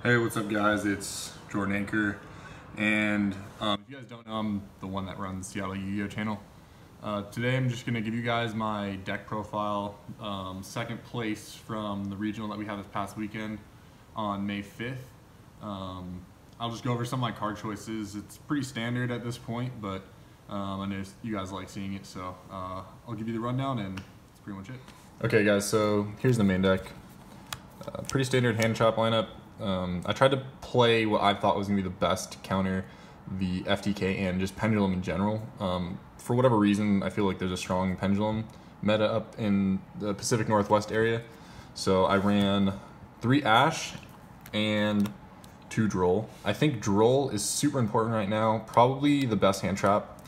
Hey, what's up guys? It's Jordan Anchor, and if you guys don't know, I'm the one that runs Seattle Yugioh channel. Today I'm just going to give you guys my deck profile, second place from the regional that we had this past weekend on May 5th. I'll just go over some of my card choices. It's pretty standard at this point, but I know you guys like seeing it, so I'll give you the rundown and that's pretty much it. Okay guys, so here's the main deck. Pretty standard hand chop lineup. I tried to play what I thought was going to be the best to counter the FTK and just pendulum in general. For whatever reason, I feel like there's a strong pendulum meta up in the Pacific Northwest area. So I ran 3 Ash and 2 Droll. I think Droll is super important right now, probably the best hand trap,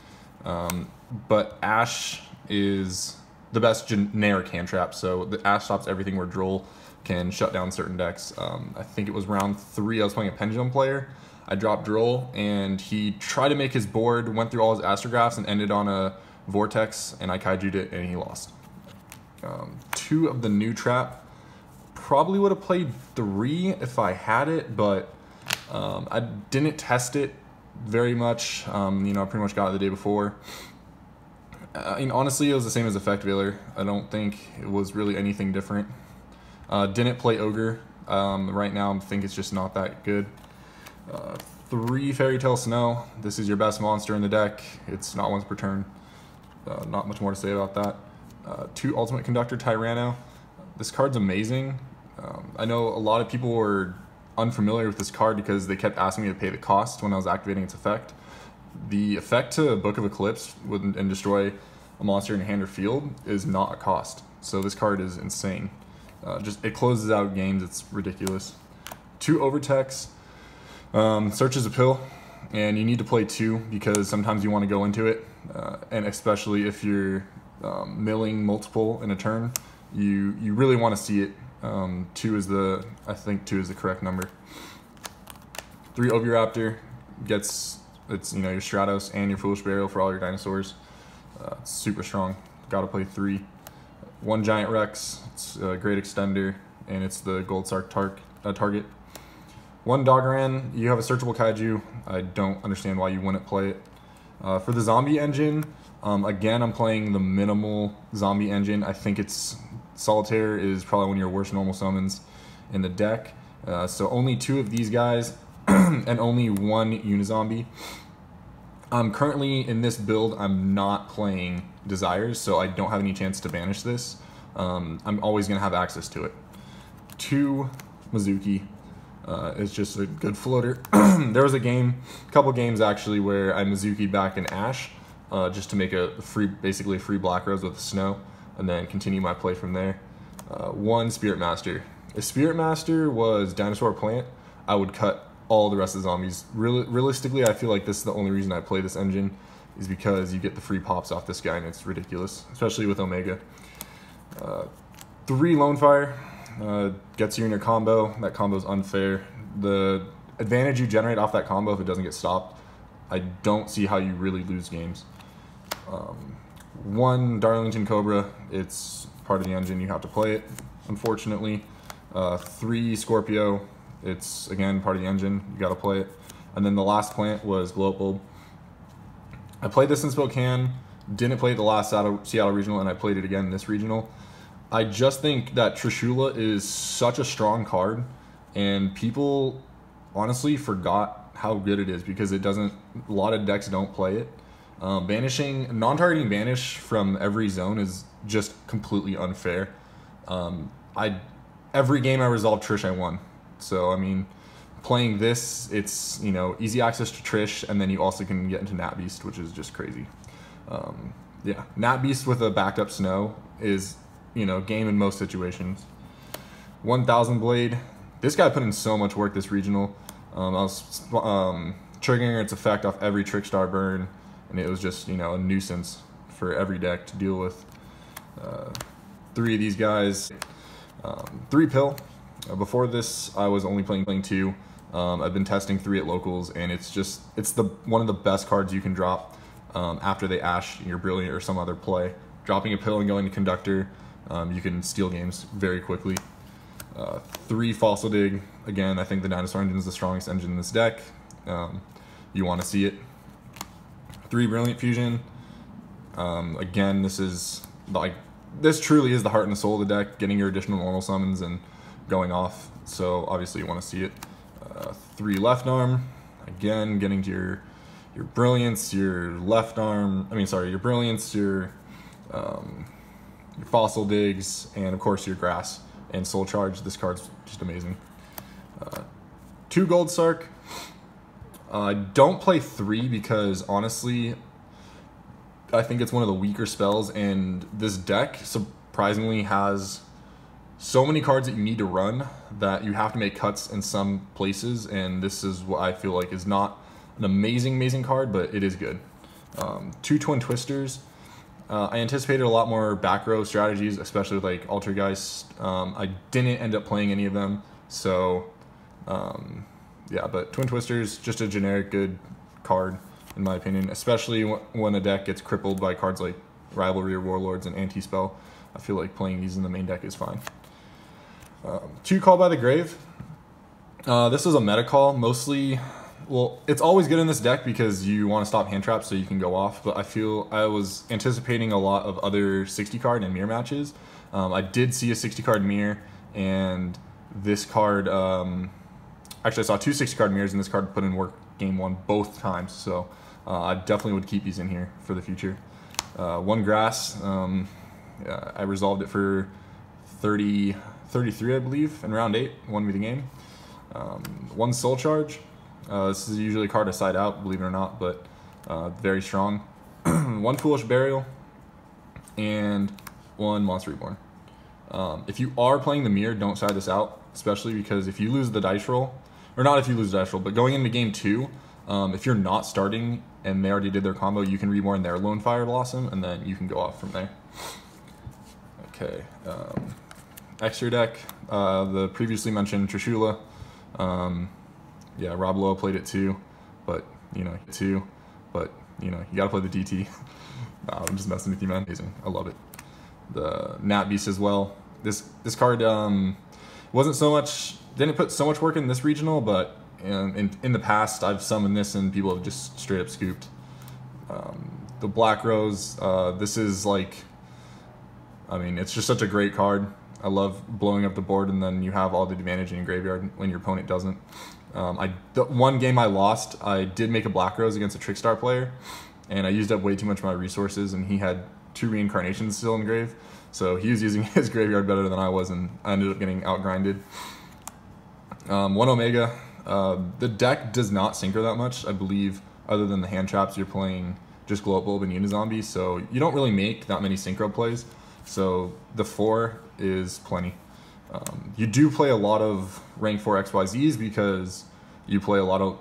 but Ash is the best generic hand trap. So the Ash stops everything where Droll can shut down certain decks. I think it was round 3, I was playing a Pendulum player. I dropped Droll, and he tried to make his board, went through all his astrographs, and ended on a Vortex, and I kaiju'd it, and he lost. 2 of the new trap. Probably would have played 3 if I had it, but I didn't test it very much. I pretty much got it the day before. Honestly, it was the same as Effect Veiler. I don't think it was really anything different. Didn't play Ogre. Right now I think it's just not that good. 3 Fairy Tale Snow. This is your best monster in the deck. It's not once per turn. Not much more to say about that. 2 Ultimate Conductor Tyranno. This card's amazing. I know a lot of people were unfamiliar with this card because they kept asking me to pay the cost when I was activating its effect. The effect to Book of Eclipse and destroy a monster in your hand or field is not a cost. So this card is insane. It closes out games. It's ridiculous. 2 Overtex. Searches a pill, and you need to play 2 because sometimes you want to go into it, and especially if you're milling multiple in a turn, you really want to see it. 2 is I think 2 is the correct number. 3 Oviraptor gets your Stratos and your Foolish Burial for all your dinosaurs. It's super strong. Got to play 3. 1 Giant Rex, it's a great extender, and it's the Gold Sark target. 1 Dogran, you have a searchable kaiju. I don't understand why you wouldn't play it. For the zombie engine, again, I'm playing the minimal zombie engine. I think it's Solitaire is probably one of your worst normal summons in the deck. So only 2 of these guys and only 1 Unizombie. Currently in this build, I'm not playing Desires, so I don't have any chance to banish this. I'm always going to have access to it. 2 Mizuki. It's just a good floater. There was a couple games actually, where I Mizuki'd back in Ash, just to make basically a free Black Rose with Snow, and then continue my play from there. 1 Spirit Master. If Spirit Master was Dinosaur Plant, I would cut all the rest of the zombies. Realistically, I feel like this is the only reason I play this engine, is because you get the free pops off this guy, and it's ridiculous, especially with Omega. 3 Lone Fire. Gets you in your combo. That combo is unfair. The advantage you generate off that combo, if it doesn't get stopped, I don't see how you really lose games. 1 Darlington Cobra. It's part of the engine. You have to play it, unfortunately. 3 Scorpio. It's, again, part of the engine. You got to play it. And then the last plant was Glow Bulb. I played this in Spokane. Didn't play it the last Seattle Regional, and I played it again in this Regional. I just think that Trishula is such a strong card, and people honestly forgot how good it is because a lot of decks don't play it. Non-targeting banish from every zone is just completely unfair. Every game I resolved Trish, I won. So, playing this, it's, easy access to Trish, and then you also can get into Nat Beast, which is just crazy. Yeah, Nat Beast with a backed up Snow is, game in most situations. 1000 Blade. This guy put in so much work this regional. I was triggering its effect off every Trickstar burn, and it was just, a nuisance for every deck to deal with. 3 of these guys. 3 Pill. Before this, I was only playing 2. I've been testing 3 at locals, and it's one of the best cards you can drop after they Ash your Brilliant or some other play. Dropping a Pill and going to Conductor, you can steal games very quickly. 3 Fossil Dig. Again, I think the Dinosaur Engine is the strongest engine in this deck. You want to see it. 3 Brilliant Fusion. Again, this truly is the heart and the soul of the deck, getting your additional normal summons and going off. So obviously you want to see it. 3 Left Arm. Again, getting to your Brilliance, your Left Arm. Your Brilliance, your Fossil Digs, and of course your Grass and Soul Charge. This card's just amazing. 2 Gold Sark. I don't play 3 because honestly, I think it's one of the weaker spells, and this deck surprisingly has so many cards that you need to run that you have to make cuts in some places, and this is what I feel like is not an amazing card, but it is good. 2 Twin Twisters. I anticipated a lot more back row strategies, especially with like Altergeist. I didn't end up playing any of them, so yeah, but Twin Twisters, just a generic good card in my opinion, especially when a deck gets crippled by cards like Rivalry or Warlords and Anti-Spell. I feel like playing these in the main deck is fine. 2 Call by the Grave. This is a meta call, mostly. Well, it's always good in this deck because you want to stop hand traps so you can go off, but I was anticipating a lot of other 60 card and mirror matches. I did see a 60 card mirror, and this card, actually I saw 2 60 card mirrors, and this card put in work game 1 both times, so I definitely would keep these in here for the future. 1 Grass. Yeah, I resolved it for 33, I believe, in round 8, won me the game. 1 Soul Charge. This is usually a card I side out, believe it or not, but very strong. 1 Foolish Burial, and 1 Monster Reborn. If you are playing the mirror, don't side this out, especially because if you lose the dice roll, or not if you lose the dice roll, but going into game 2, if you're not starting and they already did their combo, you can reborn their Lone Fire Blossom, and then you can go off from there. Okay, extra deck, the previously mentioned Trishula. Yeah, Rob Lowe played it too, but you gotta play the DT. I'm just messing with you, man. Amazing, I love it. The Nat Beast as well. This card didn't put so much work in this regional, but in the past I've summoned this and people have just straight up scooped. The Black Rose. This is like, it's just such a great card. I love blowing up the board, and then you have all the advantage in your graveyard when your opponent doesn't. The one game I lost, I did make a Black Rose against a Trickstar player, and I used up way too much of my resources, and he had 2 Reincarnations still in grave, so he was using his graveyard better than I was, and I ended up getting outgrinded. 1 Omega. The deck does not synchro that much, I believe, other than the hand traps. You're playing just Glow Up Bulb and Unizombie, so you don't really make that many synchro plays, so the 4 is plenty. You do play a lot of rank 4 XYZs because you play a lot of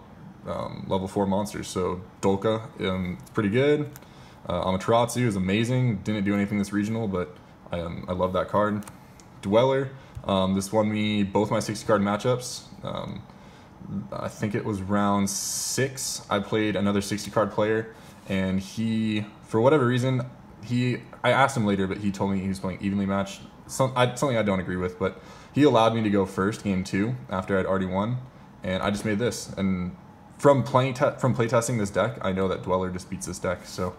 level 4 monsters. So Dolka, pretty good. Amaterasu is amazing. Didn't do anything this regional, but I love that card. Dweller. This won me both my 60 card matchups. I think it was round 6. I played another 60 card player, and he, for whatever reason, I asked him later, but he told me he was playing evenly matched. Something I don't agree with, but he allowed me to go first game 2 after I'd already won, and I just made this. And from playtesting this deck, I know that Dweller just beats this deck, so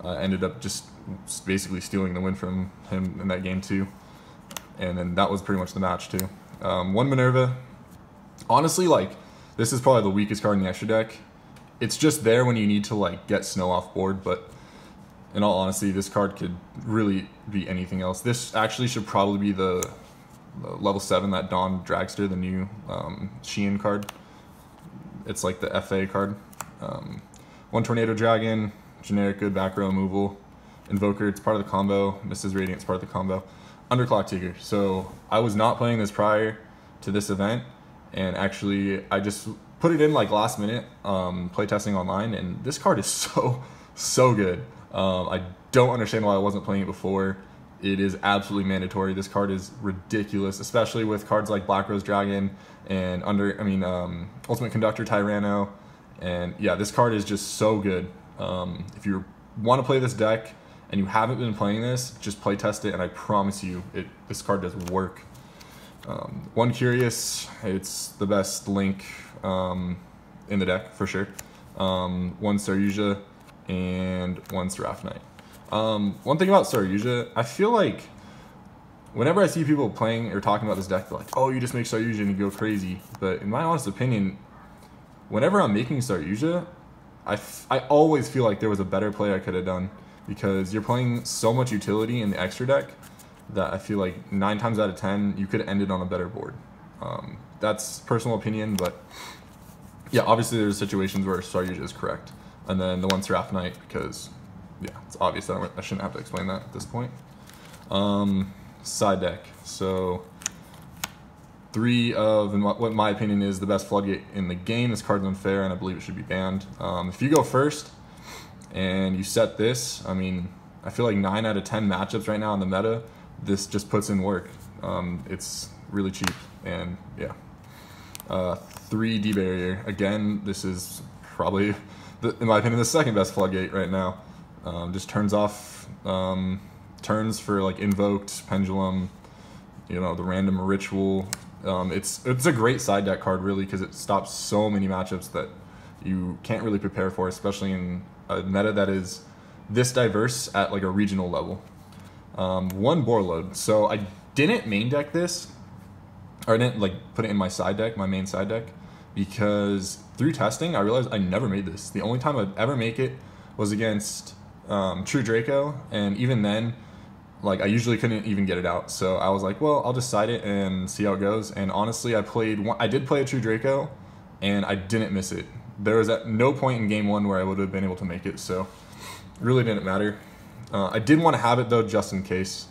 I ended up just basically stealing the win from him in that game 2, and then that was pretty much the match too. 1 Minerva. Honestly, this is probably the weakest card in the extra deck. It's just there when you need to get Snow off board, but in all honesty, this card could really be anything else. This actually should probably be the level 7, that Dawn Dragster, the new Shein card. It's like the FA card. 1 Tornado Dragon, generic good back row removal. Invoker, it's part of the combo. Mrs. Radiant, it's part of the combo. Underclock Tigger. So I was not playing this prior to this event, and actually I just put it in last minute playtesting online, and this card is so good. I don't understand why I wasn't playing it before. It is absolutely mandatory. This card is ridiculous, especially with cards like Black Rose Dragon and Ultimate Conductor Tyranno. And yeah, this card is just so good. If you want to play this deck and you haven't been playing this, just play test it, and I promise you, this card does work. One Curious, it's the best link in the deck for sure. One Yugioh and one Seraph Knight. One thing about Yugioh, I feel like whenever I see people playing or talking about this deck, they're like, oh, you just make Yugioh and you go crazy. But in my honest opinion, whenever I'm making Yugioh, I always feel like there was a better play I could have done, because you're playing so much utility in the extra deck that I feel like 9 times out of 10 you could have ended on a better board. That's personal opinion, but yeah, obviously there's situations where Yugioh is correct. And then the one Seraph Knight, because yeah, it's obvious that I shouldn't have to explain that at this point. Side deck. So 3 of what in my opinion is the best floodgate in the game. This card's unfair and I believe it should be banned. If you go first and you set this, I mean, I feel like 9 out of 10 matchups right now in the meta, this just puts in work. It's really cheap, and yeah. 3 D barrier. Again, this is probably, in my opinion, the second best floodgate right now. Just turns off turns for like invoked, pendulum, you know, the random ritual. It's a great side deck card really, because it stops so many matchups that you can't really prepare for, especially in a meta that is this diverse at like a regional level. 1 Borload. So I didn't main deck this, or I didn't like put it in my side deck, my main side deck, because through testing I realized I never made this. The only time I'd ever make it was against True Draco, and even then, like, I usually couldn't even get it out. So I was like, well, I'll just side it and see how it goes. And honestly, I did play a True Draco, and I didn't miss it. There was at no point in game 1 where I would have been able to make it, so it really didn't matter. I did want to have it though, just in case.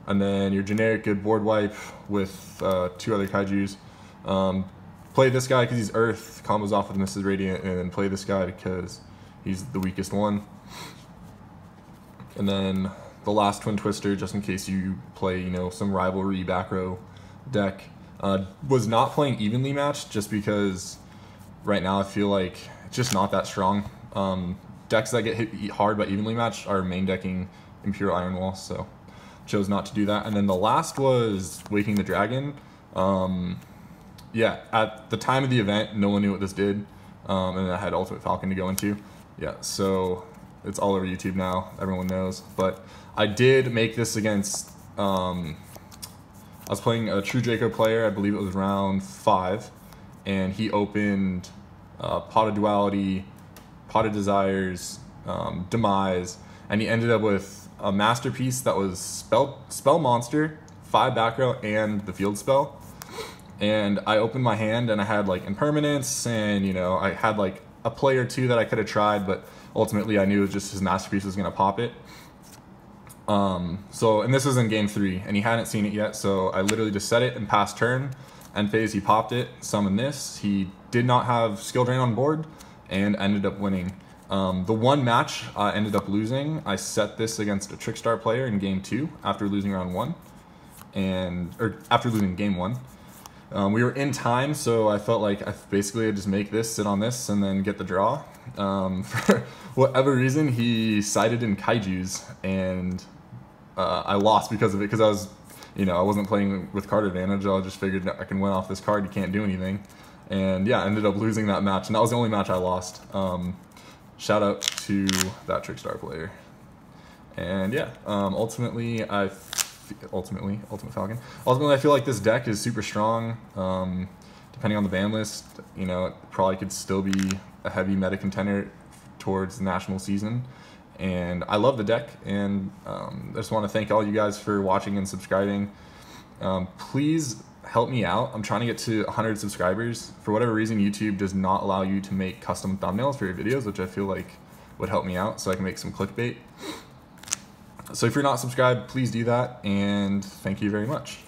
And then your generic good board wipe with 2 other kaijus. Play this guy because he's Earth, combos off with Mrs. Radiant, and then play this guy because he's the weakest one. And then the last Twin Twister, just in case you play, you know, some rivalry back row deck. Was not playing evenly matched just because right now I feel like it's just not that strong. Decks that get hit hard but evenly matched are main decking Imperial Iron Wall, so chose not to do that. And then the last was Waking the Dragon. Yeah, at the time of the event, no one knew what this did, and I had Ultimate Falcon to go into. Yeah, so it's all over YouTube now. Everyone knows. But I did make this against, I was playing a True Draco player, I believe it was round 5, and he opened Pot of Duality, Pot of Desires, Demise, and he ended up with a masterpiece that was Spell Monster, 5 back row, and the field spell. And I opened my hand and I had like Impermanence, and you know, I had like a play or 2 that I could have tried, but ultimately I knew it was just his masterpiece was gonna pop it. And this was in game 3 and he hadn't seen it yet, so I literally just set it and passed turn. End phase he popped it, summoned this. He did not have skill drain on board and ended up winning. The one match I ended up losing, I set this against a Trickstar player in game 2 after losing round 1, or after losing game 1. We were in time, so I felt like I basically just make this, sit on this, and then get the draw. For whatever reason, he sided in kaijus, and I lost because of it, because I was, you know, I wasn't playing with card advantage. I just figured I can win off this card, you can't do anything. And yeah, I ended up losing that match, and that was the only match I lost. Shout out to that Trickstar player. And yeah, ultimately, Ultimate Falcon. Ultimately, I feel like this deck is super strong. Depending on the ban list, you know, it probably could still be a heavy meta contender towards the national season. And I love the deck, and I just want to thank all you guys for watching and subscribing. Please help me out. I'm trying to get to 100 subscribers. For whatever reason, YouTube does not allow you to make custom thumbnails for your videos, which I feel like would help me out so I can make some clickbait. So if you're not subscribed, please do that, and thank you very much.